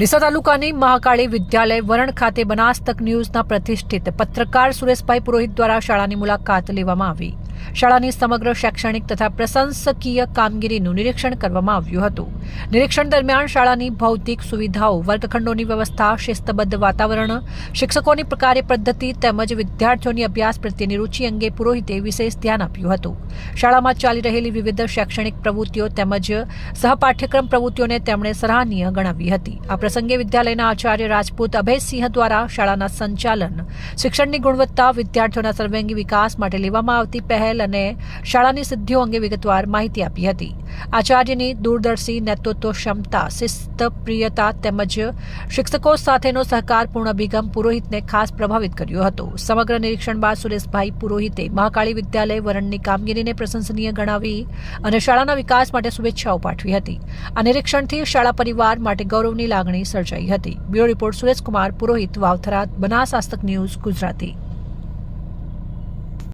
ડીસા તાલુકાની મહાકાળી વિદ્યાલય વરણ ખાતે બનાસ તક ન્યૂઝના પ્રતિષ્ઠિત પત્રકાર સુરેશભાઈ પુરોહિત દ્વારા શાળાની મુલાકાત લેવામાં આવી। શાળાની સમગ્ર શૈક્ષણિક તથા પ્રશંસકીય કામગીરીનું નિરીક્ષણ કરવામાં આવ્યું હતું। નિરીક્ષણ દરમિયાન શાળાની ભૌતિક સુવિધાઓ, વર્ગખંડોની વ્યવસ્થા, શિસ્તબદ્ધ વાતાવરણ, શિક્ષકોની કાર્ય પદ્ધતિ તેમજ વિદ્યાર્થીઓની અભ્યાસ પ્રત્યેની રુચિ અંગે પુરોહિતે વિશેષ ધ્યાન આપ્યું હતું। શાળામાં ચાલી રહેલી વિવિધ શૈક્ષણિક પ્રવૃત્તિઓ તેમજ સહપાઠ્યક્રમ પ્રવૃત્તિઓને તેમણે સરાહનીય ગણાવી હતી। આ પ્રસંગે વિદ્યાલયના આચાર્ય રાજપૂત અભયસિંહ દ્વારા શાળાના સંચાલન, શિક્ષણની ગુણવત્તા, વિદ્યાર્થીઓના સર્વાંગી વિકાસ માટે લેવામાં આવતી પહેલ અને શાળાની સિદ્ધિઓ અંગે વિગતવાર માહિતી આપી હતી। આચાર્યની દૂરદર્શી નેતૃત્વ ક્ષમતા, શિસ્તપ્રિયતા તેમજ શિક્ષકો સાથેનો સહકારપૂર્ણ અભિગમ પુરોહિતને ખાસ પ્રભાવિત કર્યો હતો। સમગ્ર નિરીક્ષણ બાદ સુરેશભાઈ પુરોહિતે મહાકાળી વિદ્યાલય વરણની કામગીરીને પ્રશંસનીય ગણાવી અને શાળાના વિકાસ માટે શુભેચ્છાઓ પાઠવી હતી। આ નિરીક્ષણથી શાળા પરિવાર માટે ગૌરવની લાગણી સર્જાઈ હતી। બ્યુરો રિપોર્ટ સુરેશકુમાર પુરોહિત, વાવથરા, બનાસ આજ તક ન્યૂઝ, ગુજરાતી।